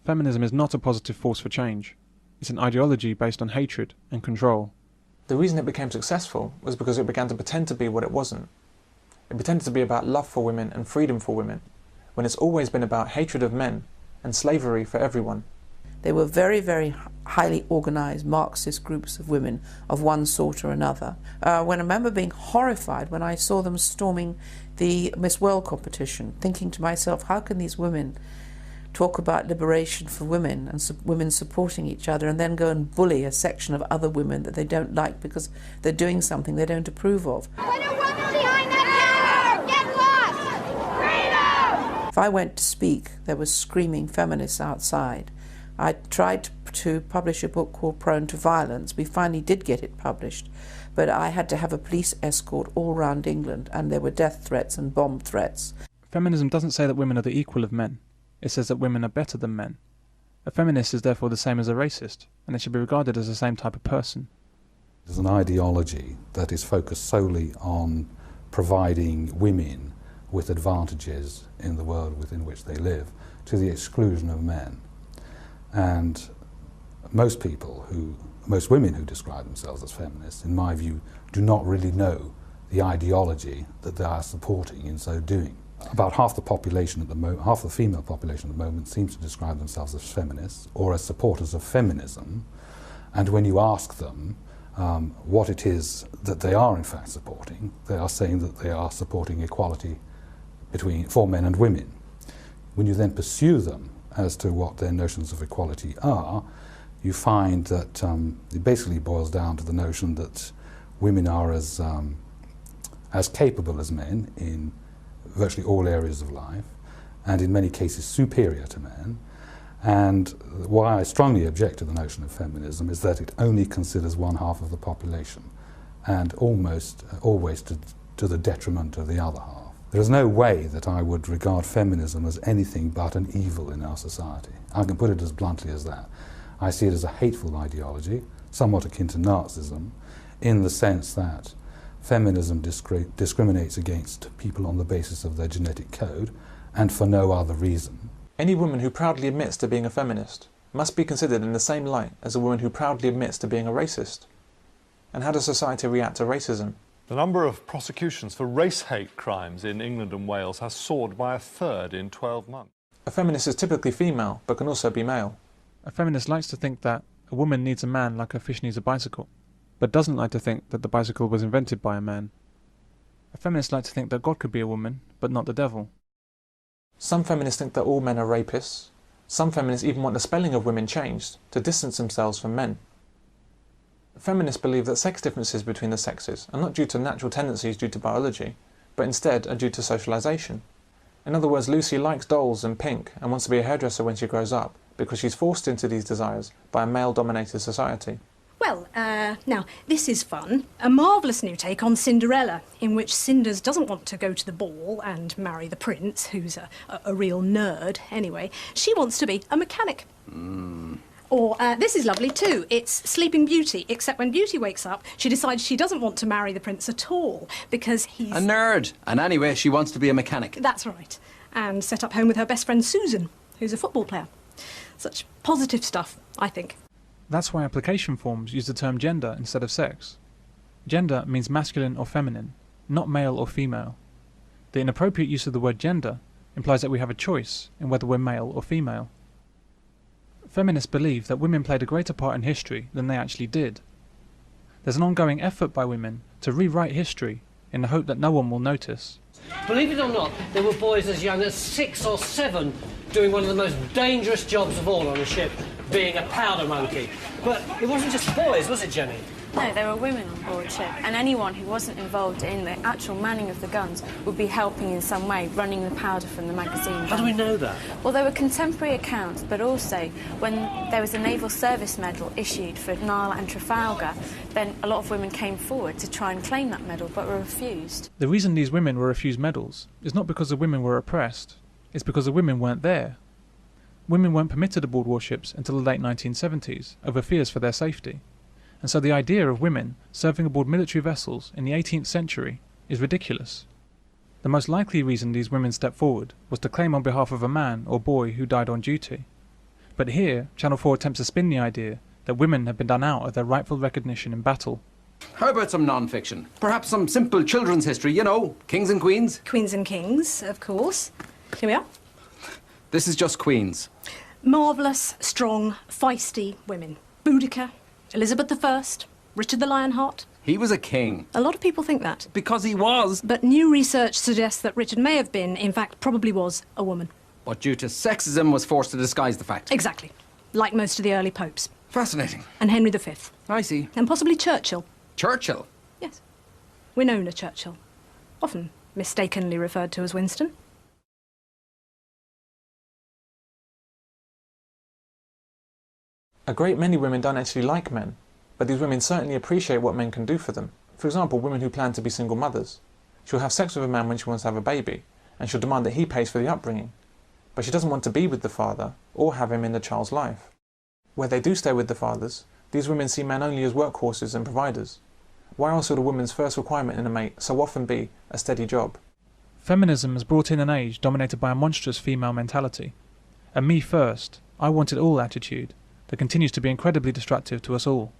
Feminism is not a positive force for change. It's an ideology based on hatred and control. The reason it became successful was because it began to pretend to be what it wasn't. It pretended to be about love for women and freedom for women, when it's always been about hatred of men and slavery for everyone. They were very, very highly organised Marxist groups of women of one sort or another. When I remember being horrified when I saw them storming the Miss World competition, thinking to myself, how can these women talk about liberation for women and women supporting each other and then go and bully a section of other women that they don't like because they're doing something they don't approve of. Put a woman behind that counter! Get lost! Freedom! If I went to speak, there were screaming feminists outside. I tried to publish a book called Prone to Violence. We finally did get it published, but I had to have a police escort all around England, and there were death threats and bomb threats. Feminism doesn't say that women are the equal of men. It says that women are better than men. A feminist is therefore the same as a racist, and they should be regarded as the same type of person. There's an ideology that is focused solely on providing women with advantages in the world within which they live, to the exclusion of men. And most women who describe themselves as feminists, in my view, do not really know the ideology that they are supporting in so doing. About half the population half the female population at the moment seems to describe themselves as feminists or as supporters of feminism, and when you ask them what it is that they are in fact supporting, they are saying that they are supporting equality for men and women. When you then pursue them as to what their notions of equality are, you find that it basically boils down to the notion that women are as capable as men in virtually all areas of life, and in many cases superior to men. And why I strongly object to the notion of feminism is that it only considers one half of the population, and almost always to the detriment of the other half. There is no way that I would regard feminism as anything but an evil in our society. I can put it as bluntly as that. I see it as a hateful ideology, somewhat akin to Nazism, in the sense that feminism discriminates against people on the basis of their genetic code, and for no other reason. Any woman who proudly admits to being a feminist must be considered in the same light as a woman who proudly admits to being a racist. And how does society react to racism? The number of prosecutions for race hate crimes in England and Wales has soared by a third in 12 months. A feminist is typically female, but can also be male. A feminist likes to think that a woman needs a man like a fish needs a bicycle, but doesn't like to think that the bicycle was invented by a man. A feminist likes to think that God could be a woman, but not the devil. Some feminists think that all men are rapists. Some feminists even want the spelling of women changed to distance themselves from men. Feminists believe that sex differences between the sexes are not due to natural tendencies due to biology, but instead are due to socialization. In other words, Lucy likes dolls and pink and wants to be a hairdresser when she grows up because she's forced into these desires by a male-dominated society. Well, now, this is fun. A marvellous new take on Cinderella, in which Cinders doesn't want to go to the ball and marry the prince, who's a real nerd anyway. She wants to be a mechanic. Or, this is lovely too. It's Sleeping Beauty, except when Beauty wakes up, she decides she doesn't want to marry the prince at all, because he's... a nerd! And anyway, she wants to be a mechanic. That's right. And set up home with her best friend Susan, who's a football player. Such positive stuff, I think. That's why application forms use the term gender instead of sex. Gender means masculine or feminine, not male or female. The inappropriate use of the word gender implies that we have a choice in whether we're male or female. Feminists believe that women played a greater part in history than they actually did. There's an ongoing effort by women to rewrite history in the hope that no one will notice. Believe it or not, there were boys as young as 6 or 7 doing one of the most dangerous jobs of all on a ship, being a powder monkey. But it wasn't just boys, was it, Jenny? No, there were women on board ship, and anyone who wasn't involved in the actual manning of the guns would be helping in some way, running the powder from the magazine. How do we know that? Well, there were contemporary accounts, but also when there was a Naval Service Medal issued for Nile and Trafalgar, then a lot of women came forward to try and claim that medal, but were refused. The reason these women were refused medals is not because the women were oppressed, it's because the women weren't there. Women weren't permitted aboard warships until the late 1970s, over fears for their safety. And so the idea of women serving aboard military vessels in the 18th century is ridiculous. The most likely reason these women stepped forward was to claim on behalf of a man or boy who died on duty. But here, Channel 4 attempts to spin the idea that women have been done out of their rightful recognition in battle. How about some non-fiction? Perhaps some simple children's history, you know, kings and queens? Queens and kings, of course. Here we are. This is just queens. Marvellous, strong, feisty women. Boudica, Elizabeth I, Richard the Lionheart. He was a king. A lot of people think that. Because he was. But new research suggests that Richard may have been, in fact, probably was a woman. But due to sexism was forced to disguise the fact. Exactly. Like most of the early popes. Fascinating. And Henry V. I see. And possibly Churchill. Churchill? Yes. Winona Churchill. Often mistakenly referred to as Winston. A great many women don't actually like men, but these women certainly appreciate what men can do for them. For example, women who plan to be single mothers. She'll have sex with a man when she wants to have a baby, and she'll demand that he pays for the upbringing. But she doesn't want to be with the father, or have him in the child's life. Where they do stay with the fathers, these women see men only as workhorses and providers. Why else would a woman's first requirement in a mate so often be a steady job? Feminism has brought in an age dominated by a monstrous female mentality. A me first, I want it all attitude that continues to be incredibly destructive to us all.